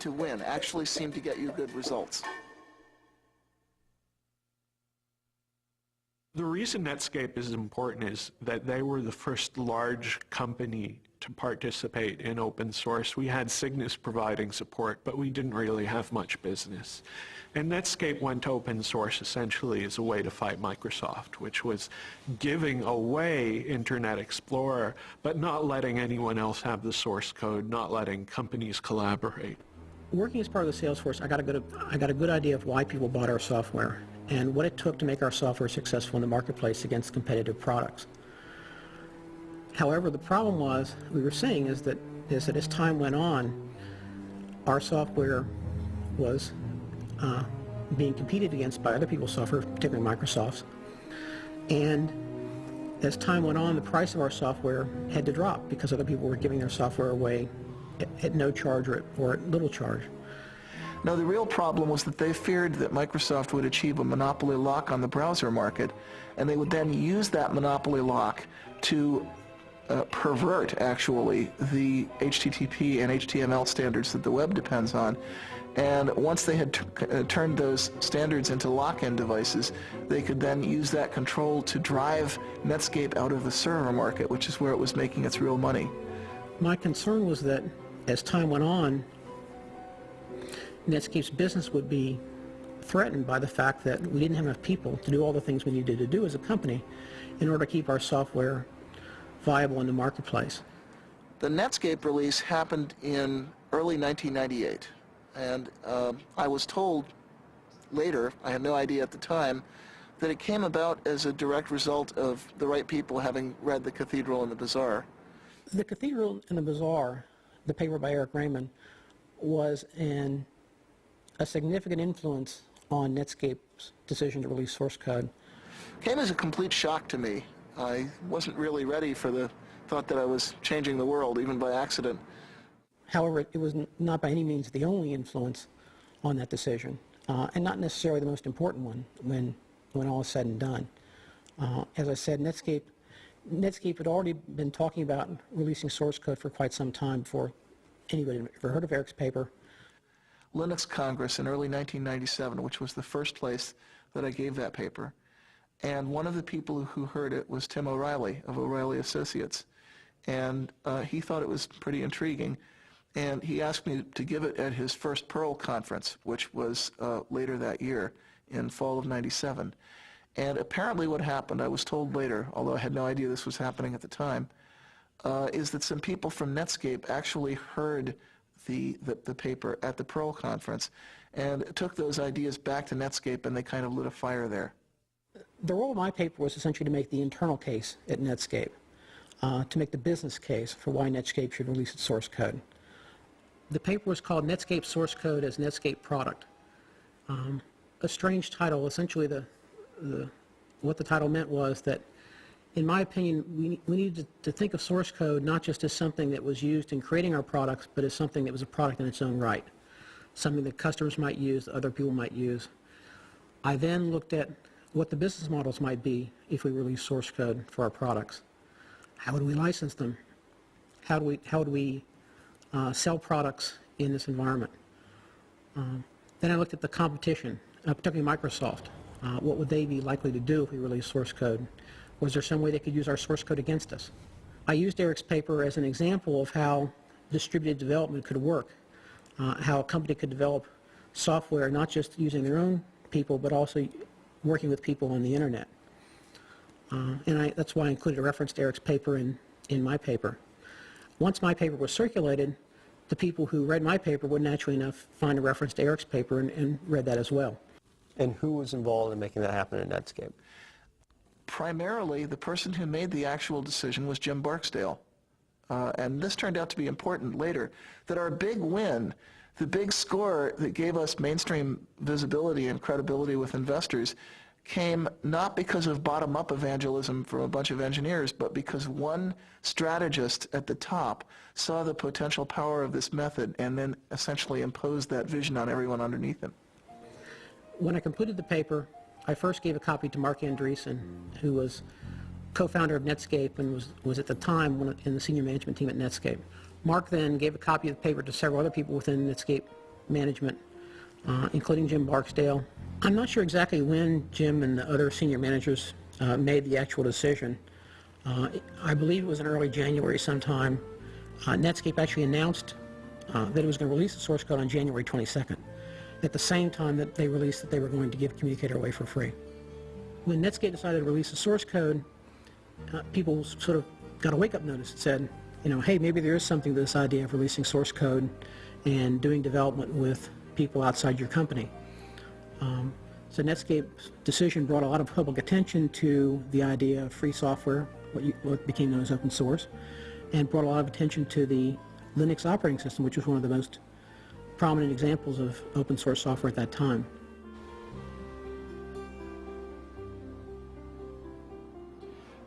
to win, actually seem to get you good results? The reason Netscape is important is that they were the first large company to participate in open source. We had Cygnus providing support, but we didn't really have much business. And Netscape went to open source essentially as a way to fight Microsoft, which was giving away Internet Explorer, but not letting anyone else have the source code, not letting companies collaborate. Working as part of the sales force, I got a good idea of why people bought our software and what it took to make our software successful in the marketplace against competitive products. However, the problem we were seeing is that as time went on, our software was being competed against by other people's software, particularly Microsoft's. And as time went on, the price of our software had to drop because other people were giving their software away at no charge or at little charge. Now, the real problem was that they feared that Microsoft would achieve a monopoly lock on the browser market, and they would then use that monopoly lock to pervert, actually, the HTTP and HTML standards that the web depends on. And once they had turned those standards into lock-in devices, they could then use that control to drive Netscape out of the server market, which is where it was making its real money. My concern was that as time went on, Netscape's business would be threatened by the fact that we didn't have enough people to do all the things we needed to do as a company in order to keep our software viable in the marketplace. The Netscape release happened in early 1998, and I was told later, I had no idea at the time, that it came about as a direct result of the right people having read The Cathedral and the Bazaar. The Cathedral and the Bazaar, the paper by Eric Raymond, was a significant influence on Netscape's decision to release source code. Came as a complete shock to me. I wasn't really ready for the thought that I was changing the world, even by accident. However, it was not by any means the only influence on that decision, and not necessarily the most important one when all is said and done. As I said, Netscape had already been talking about releasing source code for quite some time before anybody had ever heard of Eric's paper. Linux Congress in early 1997, which was the first place that I gave that paper. And one of the people who heard it was Tim O'Reilly of O'Reilly Associates. And he thought it was pretty intriguing. And he asked me to give it at his first Perl conference, which was later that year in fall of '97. And apparently what happened, I was told later, although I had no idea this was happening at the time, is that some people from Netscape actually heard the paper at the Perl conference and took those ideas back to Netscape, and they kind of lit a fire there. The role of my paper was essentially to make the internal case at Netscape, to make the business case for why Netscape should release its source code. The paper was called Netscape Source Code as Netscape Product. A strange title. Essentially, what the title meant was that, in my opinion, we needed to think of source code not just as something that was used in creating our products, but as something that was a product in its own right, something that customers might use, other people might use. I then looked at what the business models might be if we release source code for our products. How would we license them? How would we sell products in this environment? Then I looked at the competition, particularly Microsoft. What would they be likely to do if we release source code? Was there some way they could use our source code against us? I used Eric's paper as an example of how distributed development could work, how a company could develop software not just using their own people, but also working with people on the internet. And that's why I included a reference to Eric's paper in my paper. Once my paper was circulated, the people who read my paper would naturally enough find a reference to Eric's paper and read that as well. And who was involved in making that happen at Netscape? Primarily, the person who made the actual decision was Jim Barksdale. And this turned out to be important later, that our big win, the big score that gave us mainstream visibility and credibility with investors, came not because of bottom-up evangelism from a bunch of engineers, but because one strategist at the top saw the potential power of this method and then essentially imposed that vision on everyone underneath him. When I completed the paper, I first gave a copy to Mark Andreessen, who was co-founder of Netscape and was at the time in the senior management team at Netscape. Mark then gave a copy of the paper to several other people within Netscape management, including Jim Barksdale. I'm not sure exactly when Jim and the other senior managers made the actual decision. I believe it was in early January sometime. Netscape actually announced that it was going to release the source code on January 22nd, at the same time that they released that they were going to give Communicator away for free. When Netscape decided to release the source code, people sort of got a wake-up notice that said, you know, hey, maybe there is something to this idea of releasing source code and doing development with people outside your company. So Netscape's decision brought a lot of public attention to the idea of free software, what became known as open source, and brought a lot of attention to the Linux operating system, which was one of the most prominent examples of open source software at that time.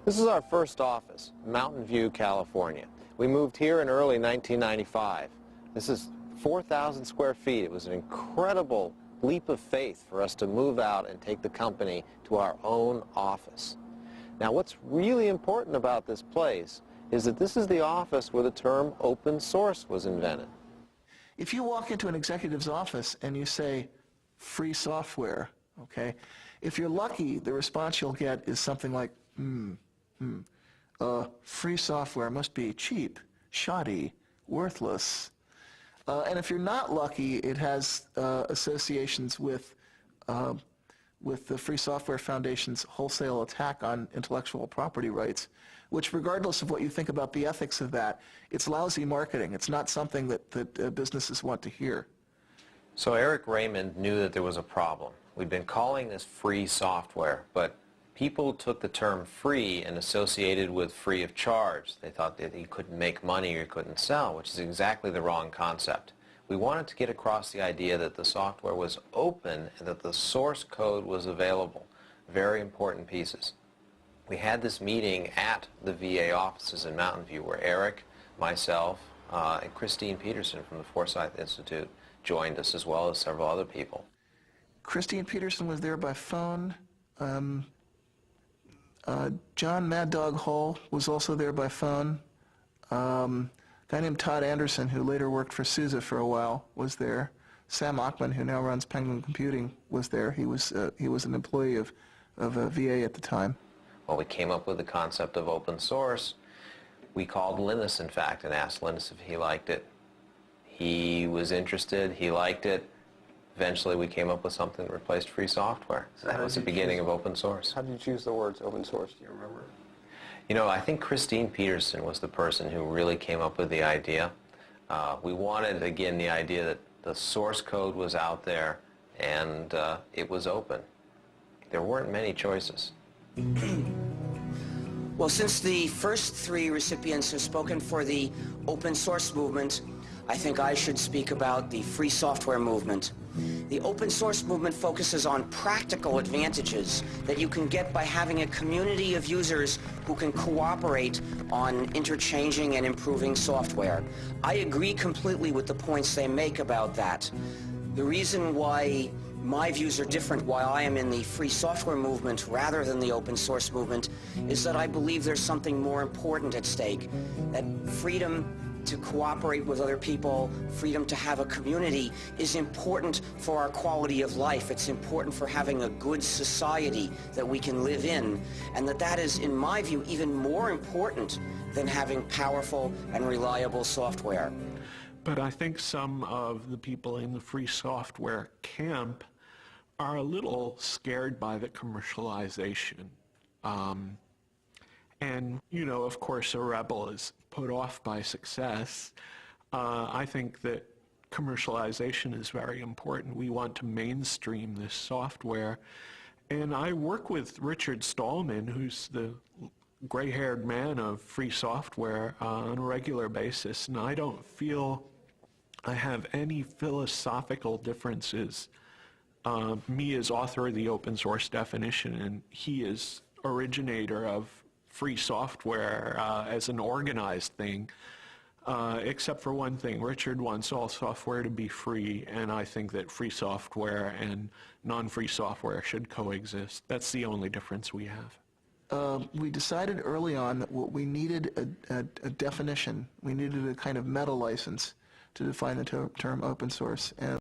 This is our first office, Mountain View, California. We moved here in early 1995. This is 4,000 square feet. It was an incredible leap of faith for us to move out and take the company to our own office. Now, what's really important about this place is that this is the office where the term open source was invented. If you walk into an executive's office and you say, free software, okay, if you're lucky, the response you'll get is something like, free software must be cheap, shoddy, worthless. And if you're not lucky, it has associations with the Free Software Foundation's wholesale attack on intellectual property rights, which, regardless of what you think about the ethics of that, it's lousy marketing. It's not something that businesses want to hear. So Eric Raymond knew that there was a problem. We'd been calling this free software, but people took the term free and associated with free of charge. They thought that you couldn't make money or you couldn't sell, which is exactly the wrong concept. We wanted to get across the idea that the software was open and that the source code was available. Very important pieces. We had this meeting at the VA offices in Mountain View where Eric, myself, and Christine Peterson from the Forsyth Institute joined us, as well as several other people. Christine Peterson was there by phone. John Mad Dog Hall was also there by phone. A guy named Todd Anderson, who later worked for SUSE for a while, was there. Sam Ockman, who now runs Penguin Computing, was there. He was an employee of VA at the time. Well, we came up with the concept of open source. We called Linus, in fact, and asked Linus if he liked it. He was interested. He liked it. Eventually, we came up with something that replaced free software. So that was the beginning of open source. How did you choose the words open source? Do you remember? You know, I think Christine Peterson was the person who really came up with the idea. We wanted, again, the idea that the source code was out there and it was open. There weren't many choices. Well, since the first three recipients have spoken for the open source movement, I think I should speak about the free software movement. The open source movement focuses on practical advantages that you can get by having a community of users who can cooperate on interchanging and improving software. I agree completely with the points they make about that. The reason why my views are different, why I am in the free software movement rather than the open source movement, is that I believe there's something more important at stake, that freedom to cooperate with other people, freedom to have a community is important for our quality of life. It's important for having a good society that we can live in, and that is, in my view, even more important than having powerful and reliable software. But I think some of the people in the free software camp are a little scared by the commercialization. And, you know, of course, a rebel is put off by success. I think that commercialization is very important. We want to mainstream this software. And I work with Richard Stallman, who's the gray-haired man of free software, on a regular basis, and I don't feel I have any philosophical differences. Me as author of the open source definition, and he is originator of free software as an organized thing, except for one thing. Richard wants all software to be free, and I think that free software and non-free software should coexist. That's the only difference we have. We decided early on that what we needed a definition. We needed a kind of meta license to define the term open source. And